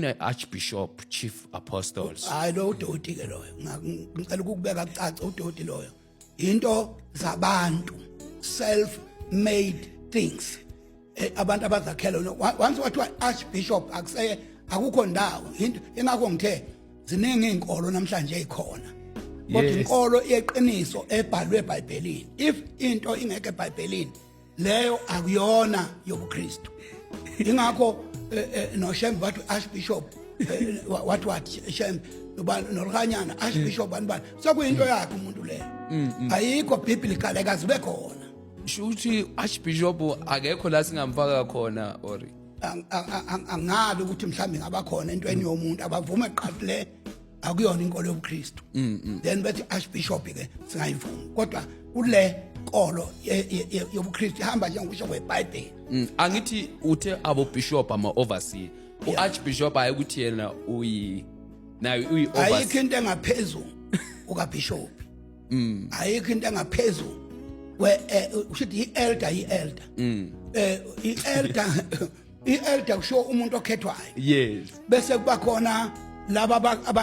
Archbishop, chief apostles. hayi lo udoti ke loyo ngicela ukubeka kucaca udoti loyo into zabantu self made things abantu abazakhela once wathiwa archbishop akuseye akukho ndawo into engakho ngithe ziningi izinkolo namhlanje ezikhona kodwa inkolo yeqiniso ebhalwe eBhayibhelini if into ingeke eBhayibhelini leyo akuyona yobuKristu ingakho no Shembe wathi archbishop wathi Shembe nolukanyana archbishop banibani sokuyinto yakhe umuntu leyo ayikho biblical ekazibe khona Shuthi archbishop akekho la singamfaka khona or angazi ukuthi mhlawumbe ngabakhona entweni yomuntu abavume eqaphile akuyona inkolo yobuKristu then bethi archbishop ke singayivumi kodwa kule nkolo yobuKristu ihamba njengokusho kweBhayibheli angithi uthe abo bishop ama overseer uarchbishop ayikuthi yena nayo ayikho overseer into engaphezulu ukabishop ayikho into engaphezulu ushithi i-elder i-elder kusho umuntu okhethwayo yes bese kuba khona laba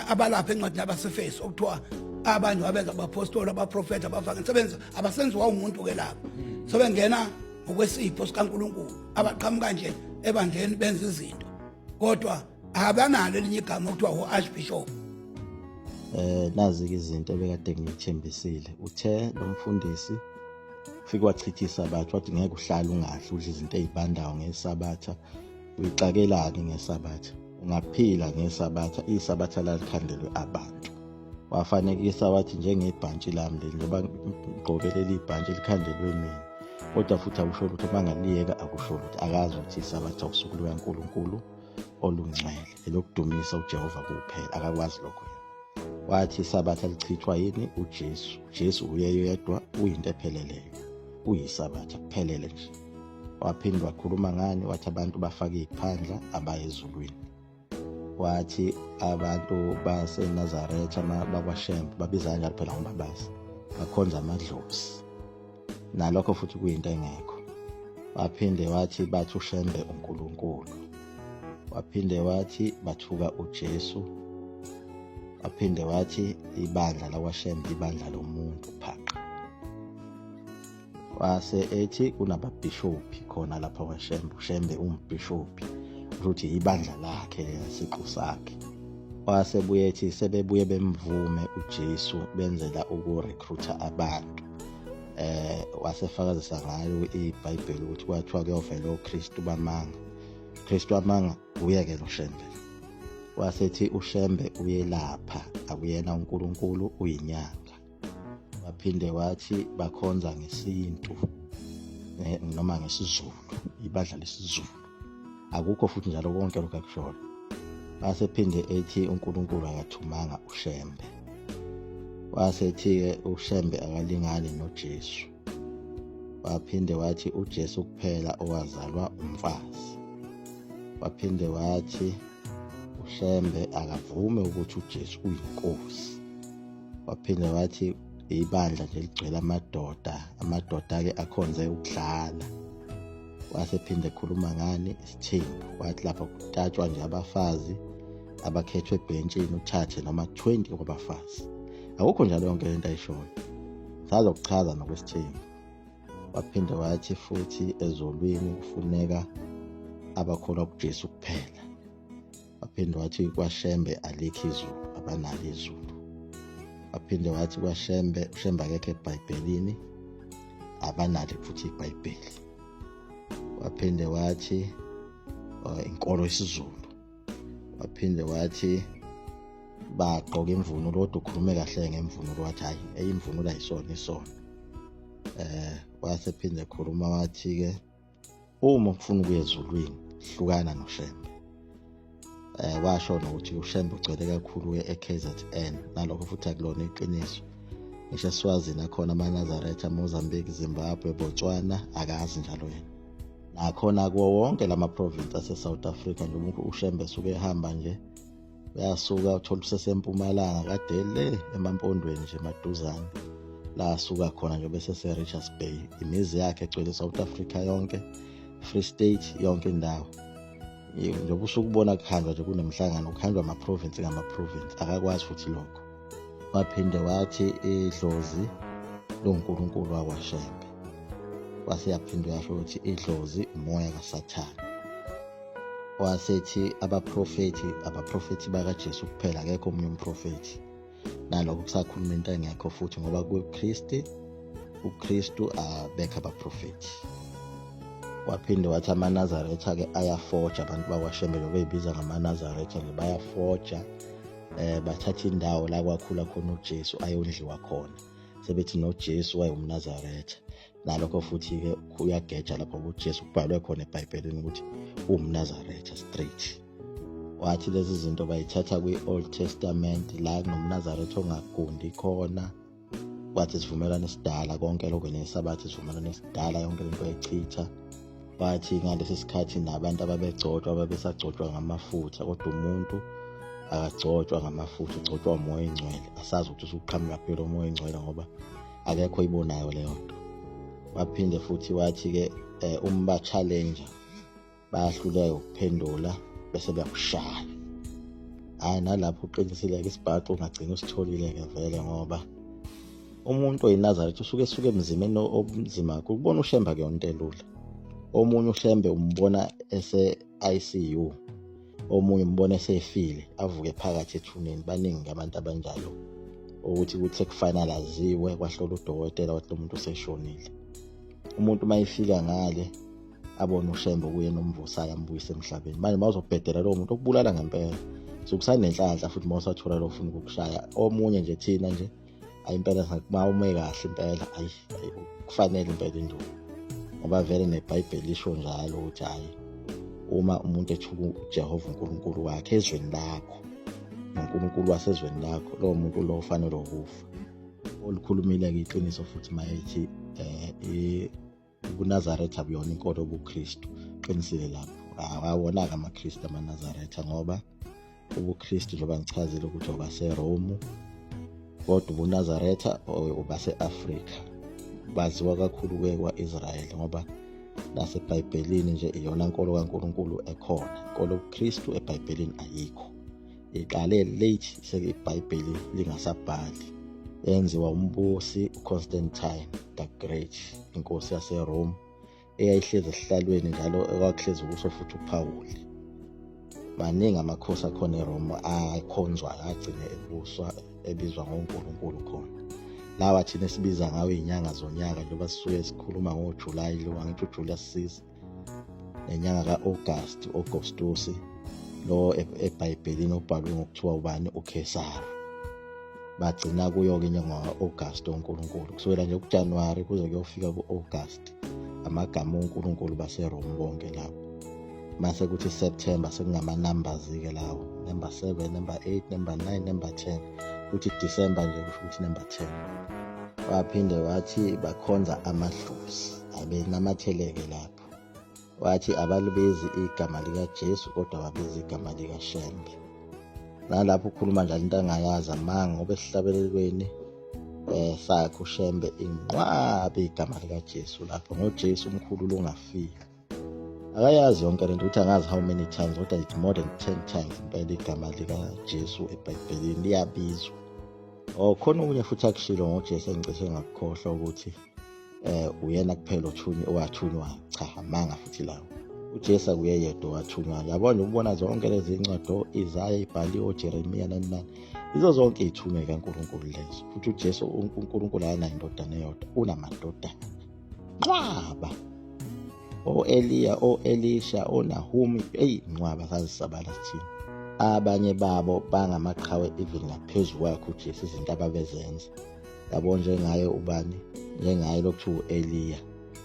abalapha encwadini abaseFeso okuthiwa abanye wabenza abapostoli abaprofeti abafaka sebenza abasenziwa umuntu ke lapho so bengena ngokwesipho sikaNkuluNkulu abaqhamuka nje ebandleni benza izinto kodwa abanalo elinye igama okuthiwa uarchbishop nazi izinto bekade ngithembisile uthe lo mfundisi ufike wachithisa bathu wathi ngeke uhlala ungahle udle izinto ezibandayo ngesabatha uyixakelani ngesabatha ungaphila ngesabatha isabatha lalikhandelwe abantu wafanekisa wathi njengebhantshi lami njengoba ngqokelele ibhantshi likhandelwe mina kodwa futhi akusho ukuthi bangaliyeka akusho ukuthi akazi ukuthi isabatha usuku lukaNkuluNkulu olungcwele elokudumisa uJehova kuphela akakwazi lokho wathi isabatha lichithwa yini uJesu uye yedwa uyinto epheleleyo uyisabatha kuphelele nje waphindwa wakhuluma ngani wathi abantu bafaka iziphandla abaye ezulwini wathi abantu baseNazaretha bakwaShembe babiza kanjalo phela ngobabazi bakhonza amadlozi nalokho futhi kuyinto engekho waphinde wathi bathi uShembe uNkulunkulu waphinde wathi bathuka uJesu waphinde wathi ibandla lakwaShembe ibandla lomuntu phaqa wase ethi kunababhishophi khona lapha kwaShembe uShembe umbhishophi ukuthi ibandla lakhe lesiqu sakhe wasebuye ethi sebebuye bemvume uJesu benzela ukurecruiter abantu wasefakazisa ngayo iBhayibheli ukuthi kwathiwa kuyovela uKristu amanga uyeke noShembe wasethi uShembe uyelapha akuyena uNkulunkulu uyinyanga waphinde wathi bakhonza ngesintu noma ngesizulu ibandla lesizulu akukho futhi njalo konke lokho akushola wasephinde ethi uNkulunkulu akathumanga uShembe wasethi ke uShembe akalingani noJesu waphinde wathi uJesu kuphela owazalwa umfazi waphinde wathi uShembe akavume ukuthi uJesu uyinkosi waphinde wathi ibandla nje ligcwele amadoda ke akhonze ukudlala wasephinde ekhuluma ngani isithembu wathi lapha kutatshwa nje abafazi abakhethwe ebhentshini uthathe noma 20 kwabafazi akukho njalo yonke lento ayishoyo sazokuchaza nokwesithembu waphinde wathi futhi ezolwini kufuneka abakholwa kuJesu kuphela waphinde wathi kwaShembe alikho izulu abanalo izulu waphinde wathi kwaShembe uShembe akekho eBhayibhelini abanalo futhi iBhayibheli waphinde wathi inkolo yesizulu waphinde wathi bagqoka imvunulo kodwa ukhulume kahle ngemvunulo wathi hayi eyimvunulo ayisona isona wasephinde ekhuluma wathi ke uma ufuna ukuya ezulwini hlukana noShembe washo nokuthi uShembe ugcwele kakhulu eKZN nalokho futhi akulona iqiniso ngisho eSwazini akhona amaNazaretha Mozambique Zimbabwe Botswana akazi njalo yena nakhona kuwo wonke lama province ase-South Africa nje uShembe suke ehamba nje bayasuka uthola usesempumalanga kade le emampondweni nje maduzane la asuka khona nje bese se-Richards Bay imizi yakhe egcwele South Africa yonke Free State yonke indawo njengoba usukubona kuhanjwa nje kunemhlangano kuhanjwa ama-province ngama-province akakwazi futhi lokho. Waphinde wathi idlozi loNkulunkulu wakwaShembe. Wase yaphinde yasho ukuthi idlozi umoya kaSathane. Wasethi abaprofethi bakaJesu kuphela, akekho omunye umprofethi. Nalokho kusakhuluma into engekho futhi ngoba uKristu abekho abaprofethi. Waphinde wathi amaNazaretha-ke ayafoja, abantu bakwaShembe beyibiza ngamaNazaretha bayafoja, bathatha indawo la kwakhula khona uJesu ayondliwa khona, sebethi noJesu wayumNazaretha. Nalokho futhi-ke kuyageja lapho uJesu kubhalwe khona eBhayibhelini ukuthi uwumNazaretha straight. Wathi lezi zinto bayithatha kwi-Old Testament la kunomNazaretha ongagundi khona. Wathi isivumelwano esidala konke lokho nesabatha isivumelwano esidala yonke lento eyichitha. Wathi ngalesi sikhathi nabantu ababesagcotshwa ngamafutha, kodwa umuntu akagcotshwa ngamafutha, ugcotshwa umoya oyingcwele. Asazi ukuthi usuqhamuka phela umoya oyingcwele ngoba akekho oyibonayo leyo nto. Waphinde futhi wathi-ke uma ba-challenger bayahluleka ukuphendula bese beyakushaya. Hhayi nalapho uqinisile-ke isibhaxu ungagcina usitholile-ke vele ngoba umuntu oyinazaretha usuke emzimeni obunzima kakhulu. Kubona uShembe kuyona into elula. Omunye uShembe umbona ese-ICU, omunye umbona esefile avuke phakathi ethuneni. Baningi abantu abanjalo ukuthi sekufinalaziwe kwahlola udokotela wathi lo muntu useshonile. Umuntu mayefika ngale abona uShembe kuyena omvusayo ambuyise emhlabeni, manje mawuzobhedela lowo muntu okubulala ngempela. Sokusanenhlanhla futhi mawusathola lo ufuna ukukushaya. Omunye nje thina nje impela mawume kahle impela kufanele impela induku, ngoba vele neBhayibheli lisho njalo ukuthi hayi uma umuntu ethuka uJehova uNkulunkulu wakhe ezweni lakho uNkulunkulu wasezweni lakho, lowo muntu lo ufanele ukufa. Olukhulumile-ke iqiniso futhi mayethi uNazaretha buyona inkolo yobuKristu. Qinisile lapho awawona-ke amaKristu amaNazaretha ngoba ubuKristu njengoba ngichazile ukuthi obaseRome, kodwa ubuNazaretha obase-Afrika baziwa kakhulu kwa-Israyeli ngoba naseBhayibhelini nje iyona nkolo kaNkulunkulu ekhona. Inkolo yobuKristu eBhayibhelini ayikho, iqale late seIbhayibheli lingasabhali. Yenziwa umbusi uConstantine the Great, inkosi yaseRome eyayihlezi esihlalweni njalo ekwakuhlezi kuso futhi uPawuli. Maningi amakhosi akhona eRome akhonzwayo agcine ebuswa ebizwa ngoNkulunkulu khona. Lawa thina sibiza ngawo izinyanga zonyaka njengoba sisuke sikhuluma ngoJulayi, lo ngisho uJulius Caesar, nenyanga ka-Augustus lo eBhayibhelini obhalwe ngokuthiwa ubani uKesari. Bagcina kuyo-ke inyanga ka-August uNkulunkulu kusukela nje kuJanuwari kuze kuyofika ku-August. Amagama oNkulunkulu baseRome bonke lapho. Mase kuthi September sekungama-numbers-ke lawo, number 7, number 8, number 9, number 10. Kuthi December nje kusho ukuthi number 10. Waphinde wathi bakhonza amadlozi abenamatheleke lapho. Wathi abalibezi igama likaJesu kodwa babezi igama likaShembe. Nalapho ukhuluma njalo into angayazi amanga ngoba esihlabelelweni sakhe uShembe inqwabe igama likaJesu lapho ngoJesu umkhulu longafika. Akayazi yonke lento ukuthi angazi how many times, kodwa it's more than 10 times impela igama likaJesu eBhayibhelini liyabizwa. Khona okunye futhi akushilo ngoJesu engicishe ngakukhohlwa ukuthi uyena kuphela owathunywayo. Cha, amanga futhi lawo. uJesu akuye yedwa owathunywayo. Yabona ukubona zonke lezi incwadi Isaya ibhaliwe oJeremiya nani izo zonke izithunywa kaNkulunkulu lezo. Futhi uJesu uNkulunkulu akanayo indodana eyodwa, unamadodana nqwaba. Eliya, Elisha, Nahumi, nqwaba sazisabala sithini. Abanye babo bangamaqhawe even ngaphezulu kwakhe uJesu izinto ababezenza. Yabo njengaye ubani, njengaye lokhu uEliya.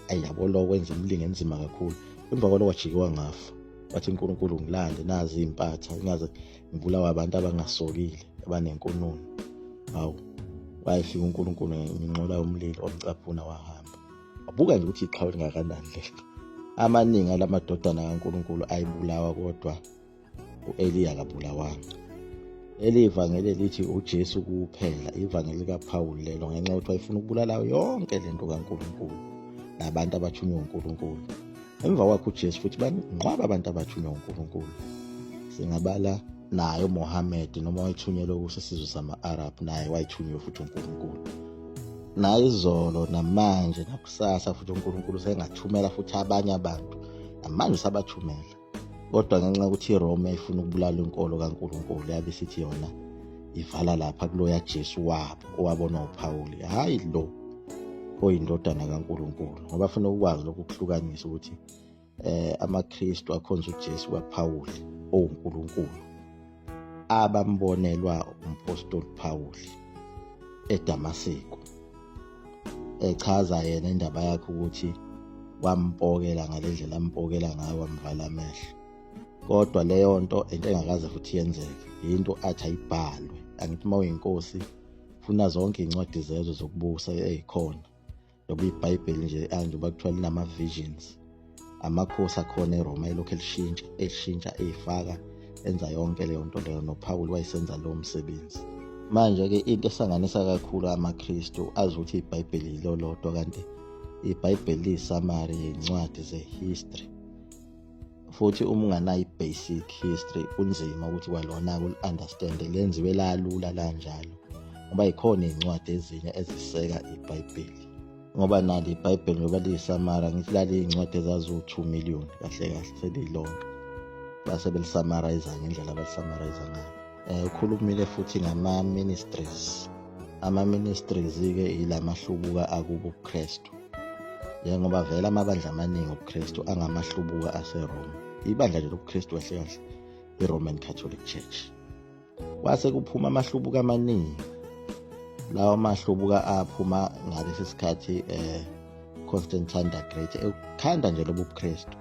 Yabo lo wenza imilingo enzima kakhulu. Emva kwalokho wajikiwa ngafa. Wathi uNkulunkulu ngilande nazi impatha, ngaze ngibulawa abantu abangasokile, abanenkununu. Hawu. Wayefika uNkulunkulu ngenqola yomlilo omcaphuna wahamba. Wabuka nje ukuthi iqhawe lingakanani lelo. Amaningi alamadodana kaNkulunkulu ayibulawa kodwa uEliya akabulawanga. Elivangeli lithi uJesu kuphela, ivangeli kaPaul lelo ngenxa yokuthi wayefuna ukubulala yonke lento kaNkulunkulu nabantu abathunywe uNkulunkulu. emva kwakhe uJesu futhi banqwaba abantu abathunywa uNkulunkulu. Singabala naye Muhammad noma wayethunyelwe kuso isizwe sama-Arab, naye wayethunywe futhi uNkulunkulu. Naye izolo namanje nakusasa futhi uNkulunkulu sengathumela futhi abanye abantu, namanje usabathumela. Kodwa ngenxa yokuthi iRome ifuna ukubulala inkolo kaNkulunkulu, yabe sithi yona ivala lapha kuloya Jesu wabo owabona uPawuli, hayi lo oyindodana kaNkulunkulu, ngoba afuna ukwazi lokhu kuhlukanisa ukuthi amaKristu akhonza uJesu kaPawuli oWunkulunkulu abambonelwa umpostoli Pawuli eDamaseko, echaza yena indaba yakhe ukuthi wampokela ngalendlela ampokela ngayo, wamvala amehlo. Kodwa leyo nto into engakaze futhi yenzeke, into athi ayibhalwe. Angithi mawuyinkosi funa zonke incwadi zezo zokubusa ezikhona, ngoba iBhayibheli nje anje bakuthiwa linama visions. Amakhosi akhona eRoma elokhu elishintsha eyifaka, enza yonke leyo nto leyo, noPawuli wayesenza lowo msebenzi. Manje ke into esanganisa kakhulu amaKristu azi ukuthi iBhayibheli yilolodwa, kanti iBhayibheli liyisamari yencwadi zehistory. Futhi uma unganayo i-basic history kunzima ukuthi kwalona ku-understand, lenziwe lalula lanjalo, ngoba yikhona iy'ncwadi ezinye eziseka iBhayibheli. Ngoba nalo iBhayibheli ngoba liyisamara, ngithi lali iy'ncwadi ezaziwu-2 million kahle kahle selilonke, base belisamarayiza ngendlela abalisamarayiza ngayo. Ukhulumile futhi ngama-ministries. Ama-ministries-ke ilamahlubuka akubo ubuKristu, njengoba vele amabandla amaningi obuKristu angamahlubuka aseRoma. Ibandla nje lobuKristu kahle kahle iRoman Catholic Church. Kwase kuphuma amahlubuka amaningi. Lawo mahlubuka aphuma ngalesi sikhathi Constantine the Great ukukhanda nje lobu buKristu.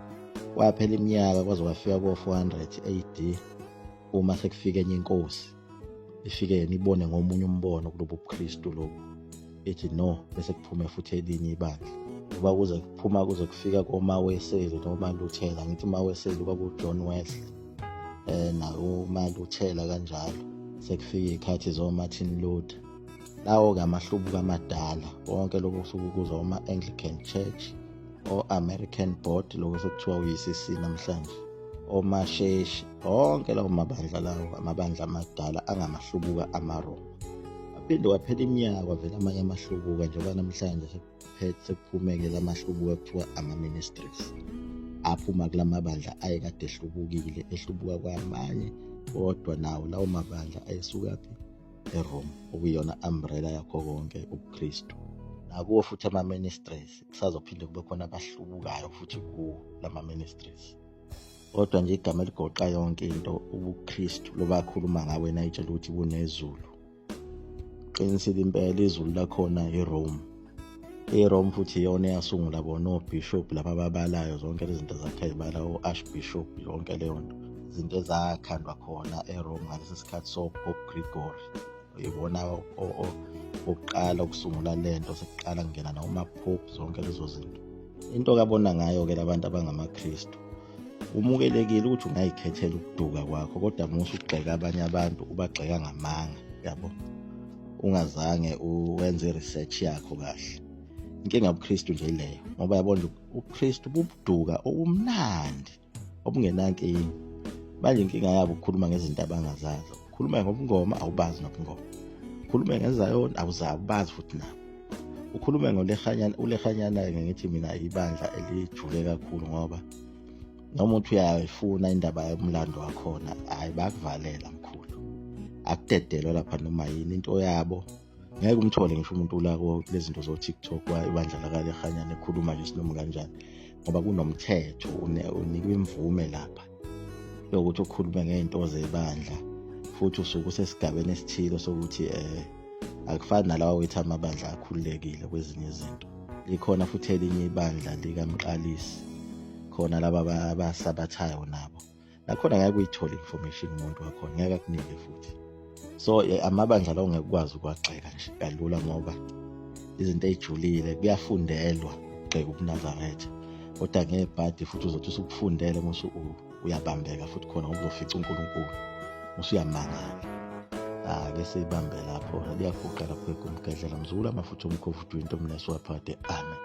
Kwaphela iminyaka kwaze kwafika ko-400 AD, uma sekufika enye inkosi ifike yena ibone ngomunye umbono kulobu buKristu lobu, ethi no, bese kuphume futhi elinye ibandla. Kuba kuze kufika komaWeseli noma Luthela, ngithi maWeseli kwaba uJohn Wesley na uMaluthela kanjalo, sekufika ikhathi zoMartin Luther. Lawo-ke amahlubuka amadala, wonke lokho kusuke kuzwa oma-Anglican Church, o-American Board, lokho sekuthiwa uyi-ECC namhlanje, omasheshi, onke lawo mabandla lawo, amabandla amadala angamahlubuka amaRoma. Aphinde kwaphela iminyaka kwavela amanye amahlubuka, njengoba namhlanje sekuphumeke la mahlubuka kuthiwa ama-ministries, aphuma kula mabandla ayekade ehlubukile, ehlubuka kwamanye, kodwa nawo lawo mabandla ayesukaphi eRome, okuyiyona umbrella yakho konke ubuKristu. Nakuwo futhi ama-ministries kusazophinde kube khona abahlubukayo futhi kuwo lama-ministries. Kodwa nje igama eligoqa yonke into ubuKristu lobakhuluma ngawe nayitshela ukuthi kunezulu. Qinisile impela izulu lakhona eRome. iRome futhi iyona eyasungula bona obishop laba ababalayo zonke lezi zinto zakhe ibala o-archbishop, yonke leyo nto, izinto ezakhandwa khona eRome ngalesi sikhathi soPope Gregory. Ibona oqala ukusungula lento, sekuqala kungena nawoma-pope, zonke lezo zinto. Into kabona ngayo-ke labantu abangamaKristu, umukelekile ukuthi ungayikhethela ukuduka kwakho, kodwa musu ugxeka abanye abantu ubagxeka ngamanga, yabo, ungazange uwenze research yakho kahle. Inkinga yobuKristu nje ileyo, ngoba yabona ubuKristu bubuduka obumnandi obungenankinga. Manje inkinga yabo ukukhuluma ngezinto abangazazi. Ukhuluma ngobungoma awubazi nobungoma, ukhulume ngezayona awuzabazi futhi nabo. Ukhulume ngolehanyana-ke, ngithi mina ibandla elijule kakhulu, ngoba noma uthi uyayifuna indaba yomlando wakhona, hayi bakuvalela mkhulu, akudedelwa lapha noma yini into yabo. Ngeke umthole ngisho umuntu ulako lezi zinto zo-TikTok ibandla lakalehanyana ekhuluma nje sinoma kanjani, ngoba kunomthetho, unikwe imvume lapha yokuthi ukhulume ngey'nto zebandla, futhi usuke usesigabeni esithile sokuthi akufani nalawa wethu amabandla akhululekile kwezinye izinto. Likhona futhi elinye ibandla likaMqalisi, khona laba abasabathayo nabo, nakhona ngeke uyithole information umuntu wakhona, ngeke akunike futhi. So amabandla lawo ngeke ukwazi ukwagxeka nje kalula, ngoba izinto ey'julile kuyafundelwa ukugxeka ubuNazaretha, kodwa ngebhadi futhi uzothi usukufundele musu uyabambeka futhi khona ngoba uzofica uNkulunkulu usuyamangala. Ke siyibambe lapho, liyafuqa lapho eGumgedlela Mzula, amafutha omkhofu 20 Mneso waphakade. Amen.